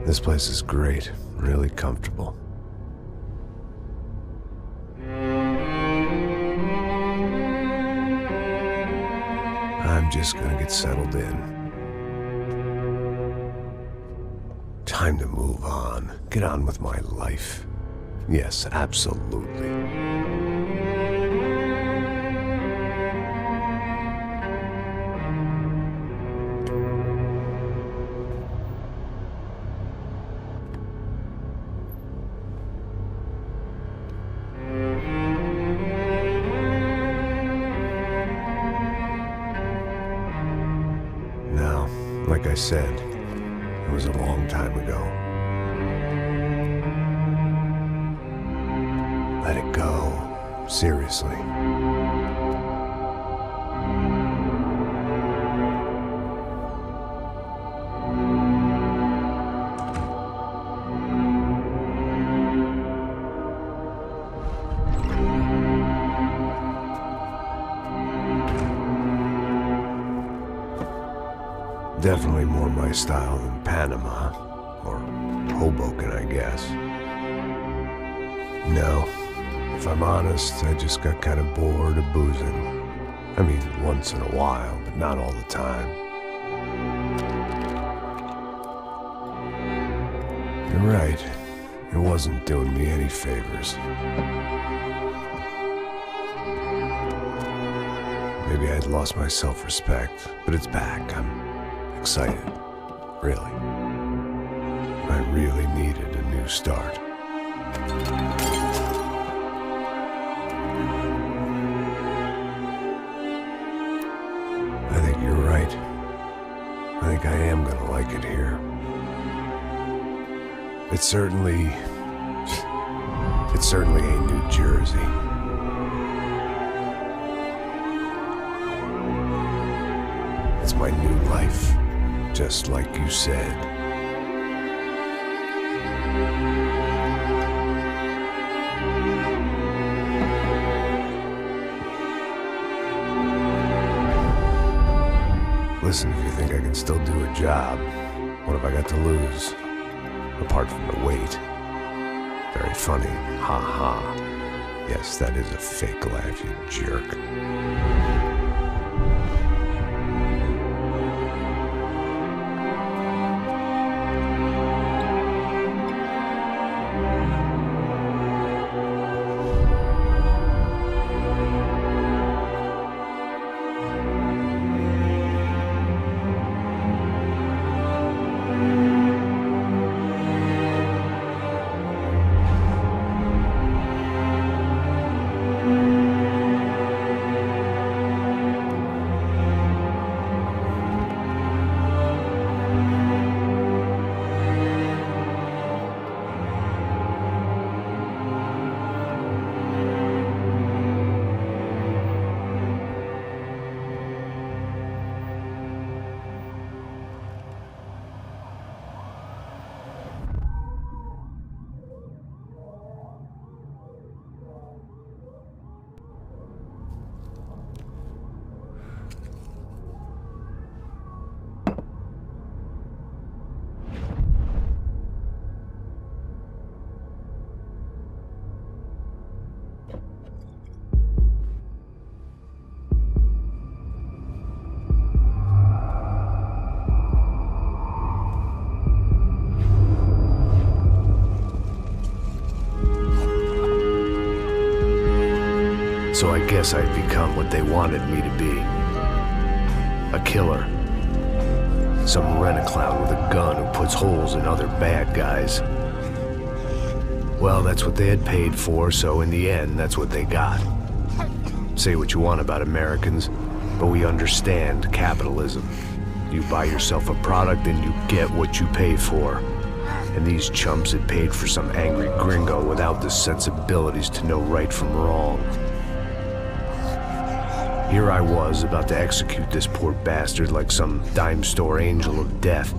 This place is great, really comfortable. I'm just gonna get settled in. Time to move on, get on with my life. Yes, absolutely. Now, like I said, it was a long time ago. Let it go. Seriously. Definitely more my style than Panama, or Hoboken, I guess. No, if I'm honest, I just got kind of bored of boozing. I mean, once in a while, but not all the time. You're right, it wasn't doing me any favors. Maybe I'd lost my self-respect, but it's back. I'm excited, really. I really needed a new start. I think you're right. I think I am gonna like it here. It certainly ain't New Jersey. It's my new life, just like you said. Listen, if you think I can still do a job, what have I got to lose? Apart from the weight. Very funny. Ha ha. Yes, that is a fake laugh, you jerk. So I guess I'd become what they wanted me to be. A killer. Some rent-a-clown with a gun who puts holes in other bad guys. Well, that's what they had paid for, so in the end, that's what they got. Say what you want about Americans, but we understand capitalism. You buy yourself a product and you get what you pay for. And these chumps had paid for some angry gringo without the sensibilities to know right from wrong. Here I was, about to execute this poor bastard like some dime store angel of death.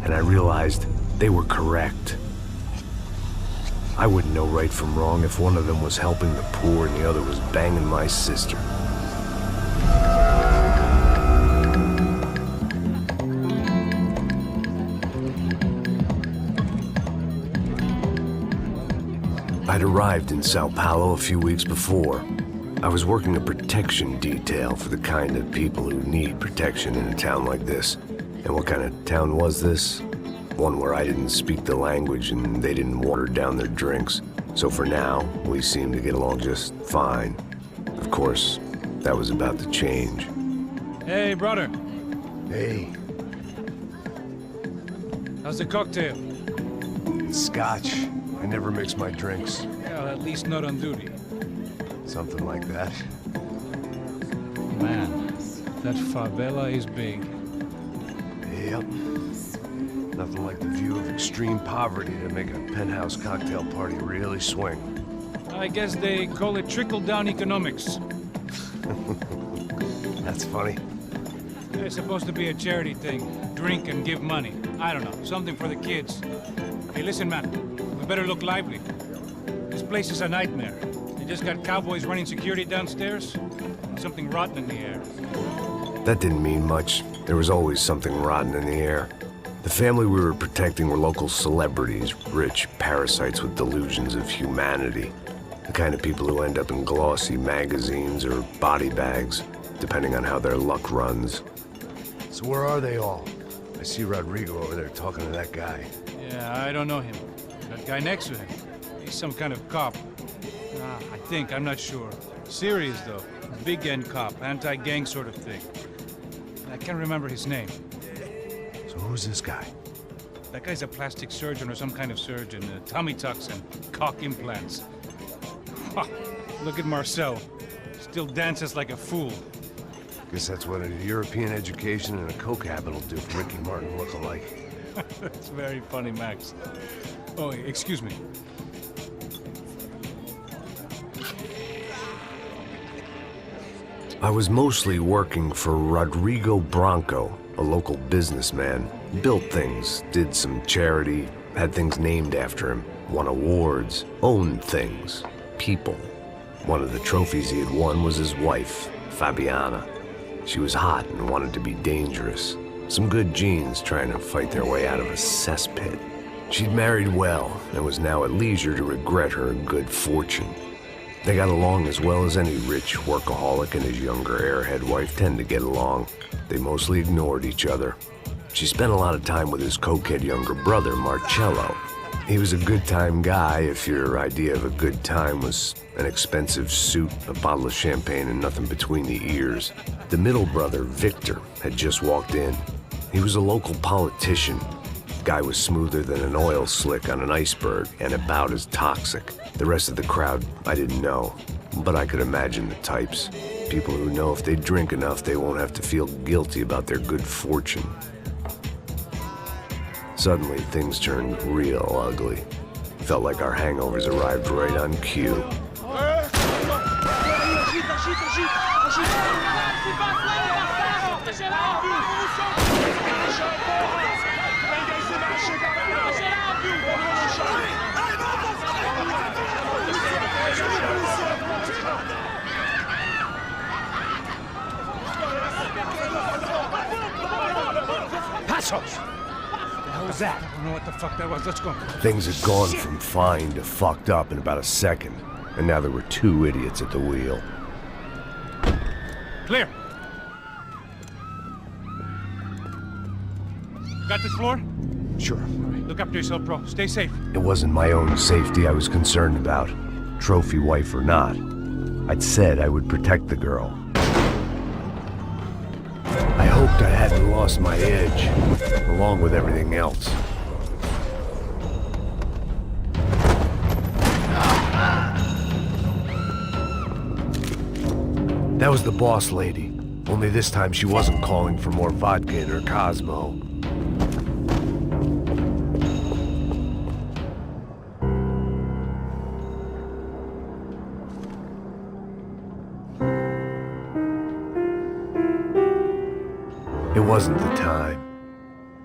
And I realized they were correct. I wouldn't know right from wrong if one of them was helping the poor and the other was banging my sister. I'd arrived in Sao Paulo a few weeks before. I was working a protection detail for the kind of people who need protection in a town like this. And what kind of town was this? One where I didn't speak the language and they didn't water down their drinks. So for now, we seemed to get along just fine. Of course, that was about to change. Hey, brother. Hey. How's the cocktail? It's scotch. I never mix my drinks. Well, at least not on duty. Something like that. Man, that favela is big. Yep. Nothing like the view of extreme poverty to make a penthouse cocktail party really swing. I guess they call it trickle-down economics. That's funny. It's supposed to be a charity thing. Drink and give money. I don't know, something for the kids. Hey, listen, man. We better look lively. This place is a nightmare. They just got cowboys running security downstairs. And something rotten in the air. That didn't mean much. There was always something rotten in the air. The family we were protecting were local celebrities, rich parasites with delusions of humanity. The kind of people who end up in glossy magazines or body bags, depending on how their luck runs. So where are they all? I see Rodrigo over there talking to that guy. Yeah, I don't know him. That guy next to him. He's some kind of cop. I think, I'm not sure. Serious, though. Big end cop, anti-gang sort of thing. I can't remember his name. So who's this guy? That guy's a plastic surgeon or some kind of surgeon. Tummy tucks and cock implants. Ha! Look at Marcel. Still dances like a fool. Guess that's what a European education and a coke habit will do for Ricky Martin look-alike. That's very funny, Max. Oh, excuse me. I was mostly working for Rodrigo Branco, a local businessman. Built things, did some charity, had things named after him, won awards, owned things, people. One of the trophies he had won was his wife, Fabiana. She was hot and wanted to be dangerous. Some good genes trying to fight their way out of a cesspit. She'd married well and was now at leisure to regret her good fortune. They got along as well as any rich workaholic and his younger airhead wife tend to get along. They mostly ignored each other. She spent a lot of time with his cokehead younger brother, Marcello. He was a good-time guy if your idea of a good time was an expensive suit, a bottle of champagne, and nothing between the ears. The middle brother, Victor, had just walked in. He was a local politician. Guy was smoother than an oil slick on an iceberg and about as toxic. The rest of the crowd, I didn't know, but I could imagine the types. People who know if they drink enough, they won't have to feel guilty about their good fortune. Suddenly, things turned real ugly. Felt like our hangovers arrived right on cue. Passos! What was that? I don't know what the fuck that was. Let's go. Things had gone from fine to fucked up in about a second, and now there were two idiots at the wheel. Clear. Got this floor? Sure. All right, look after yourself, bro. Stay safe. It wasn't my own safety I was concerned about, trophy wife or not. I'd said I would protect the girl. I hoped I hadn't lost my edge, along with everything else. That was the boss lady, only this time she wasn't calling for more vodka in her Cosmo. It wasn't the time,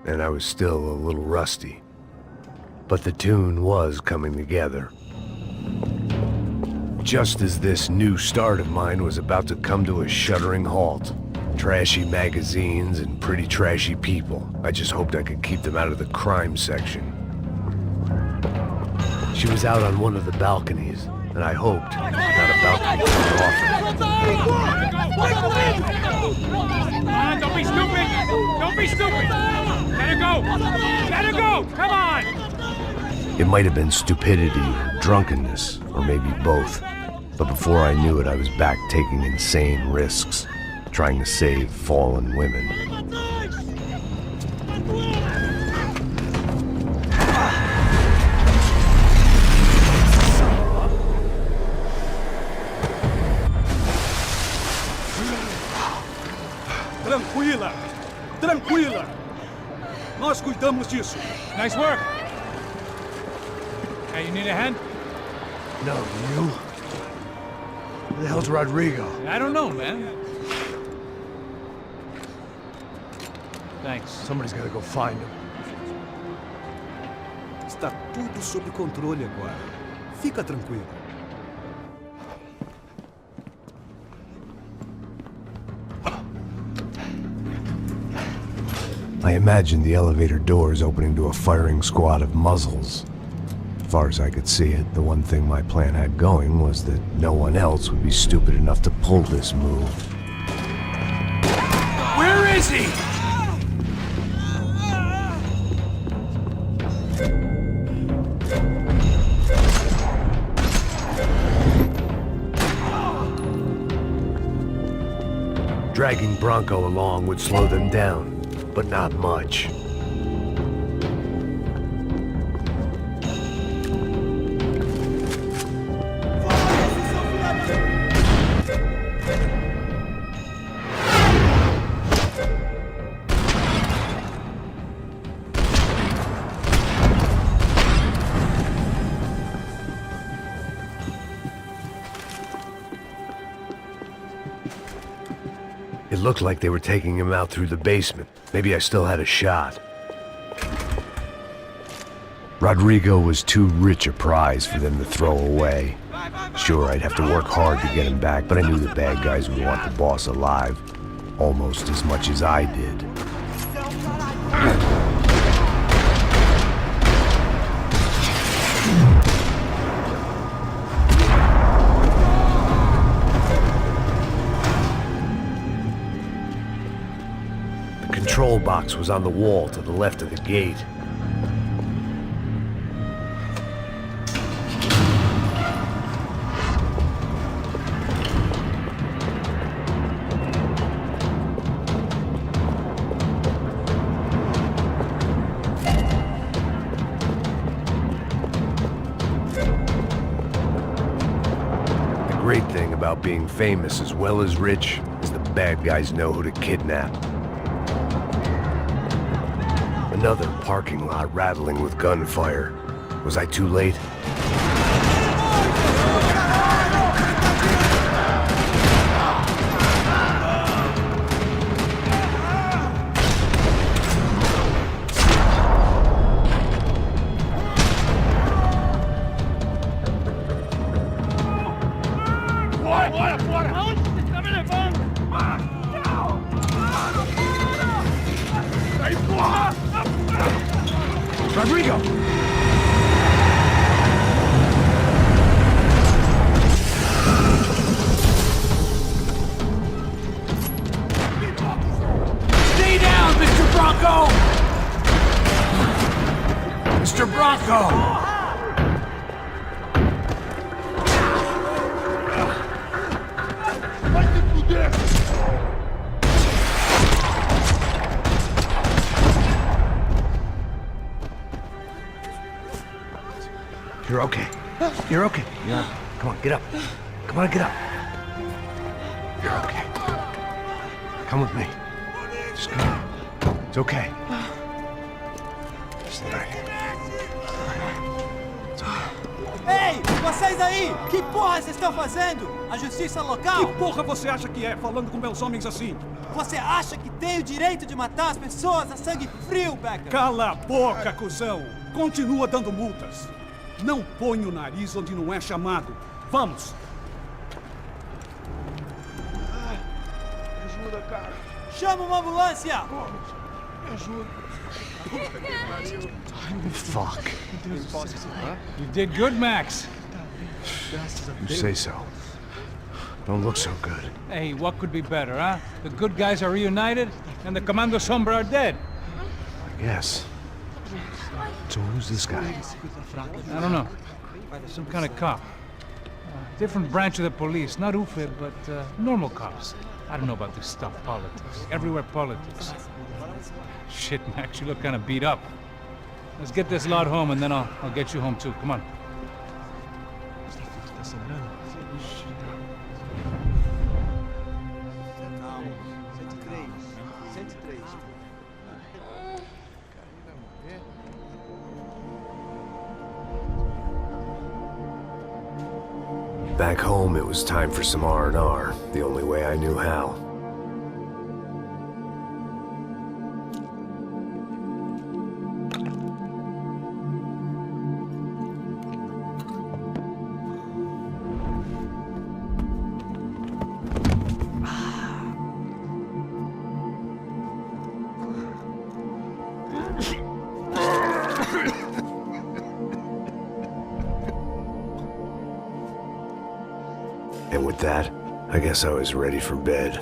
and I was still a little rusty. But the tune was coming together. Just as this new start of mine was about to come to a shuddering halt. Trashy magazines and pretty trashy people. I just hoped I could keep them out of the crime section. She was out on one of the balconies, and I hoped not a balcony too often. Come on, don't be stupid! Don't be stupid! Let her go! Let her go! Come on! It might have been stupidity or drunkenness, or maybe both. But before I knew it, I was back taking insane risks, trying to save fallen women. Tranquila! Tranquila! Nós cuidamos disso. Nice work! Hey, you need a hand? No, you? Who the hell's Rodrigo? I don't know, man. Thanks. Somebody's gotta go find him. Está tudo sob controle agora. Fica tranquilo. I imagined the elevator doors opening to a firing squad of muzzles. As far as I could see it, the one thing my plan had going was that no one else would be stupid enough to pull this move. Where is he? Dragging Bronco along would slow them down, but not much. It looked like they were taking him out through the basement. Maybe I still had a shot. Rodrigo was too rich a prize for them to throw away. Sure, I'd have to work hard to get him back, but I knew the bad guys would want the boss alive almost as much as I did. The control box was on the wall to the left of the gate. The great thing about being famous as well as rich is the bad guys know who to kidnap. Another parking lot rattling with gunfire. Was I too late? Rodrigo! Stay down, Mr. Bronco! Mr. Bronco! You're okay. You're okay. Come on, get up. Come on, get up. You're okay. Come with me. Just come on. It's okay. Just right here. It's okay. Ei, vocês aí! Que porra vocês estão fazendo? A justiça local? Que porra você acha que é, falando com meus homens assim? Você acha que tem o direito de matar as pessoas a sangue frio, Becker? Cala a boca, cuzão! Continua dando multas. Não põe o nariz onde não é chamado. Vamos, Chama uma ambulância! Fuck. You did good, Max. You say so. Don't look so good. Hey, what could be better, huh? The good guys are reunited, and the Commando Sombra are dead. I guess. So who's this guy? I don't know. Some kind of cop. Different branch of the police. Not UFIB, but normal cops. I don't know about this stuff, politics. Everywhere politics. Shit, Max, you look kind of beat up. Let's get this lot home, and then I'll get you home too. Come on. Back home, it was time for some R&R, the only way I knew how. And with that, I guess I was ready for bed.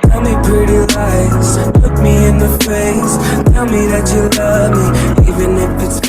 Tell me pretty lies, look me in the face. Tell me that you love me, even if it's